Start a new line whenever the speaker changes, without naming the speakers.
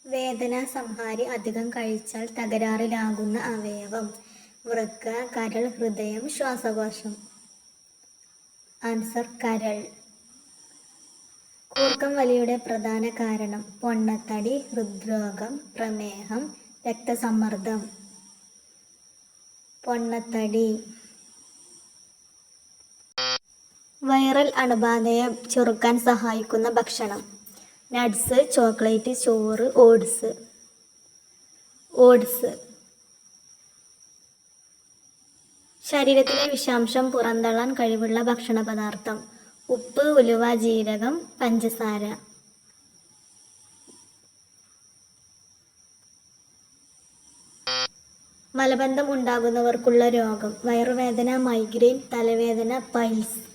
വേദന സംഹാരി അധികം കഴിച്ചാൽ തകരാറിലാകുന്ന അവയവം. വൃക്ക, കരൾ, ഹൃദയം, ശ്വാസകോശം. ആൻസർ കരൾ. കൂർക്കം വലിയുടെ പ്രധാന കാരണം. പൊണ്ണത്തടി, ഹൃദ്രോഗം, പ്രമേഹം, രക്തസമ്മർദ്ദം. പൊണ്ണത്തടി. വൈറൽ അണുബാധയെ ചെറുക്കാൻ സഹായിക്കുന്ന ഭക്ഷണം. നട്ട്സ്, ചോക്ലേറ്റ്, ചോറ്, ഓട്സ്. ശരീരത്തിലെ വിഷാംശം പുറന്തള്ളാൻ കഴിവുള്ള ഭക്ഷണ പദാർത്ഥം. ഉപ്പ്, ഉലുവ, ജീരകം, പഞ്ചസാര. മലബന്ധം ഉണ്ടാകുന്നവർക്കുള്ള രോഗം. വയറുവേദന, മൈഗ്രെയിൻ, തലവേദന, പൈൽസ്.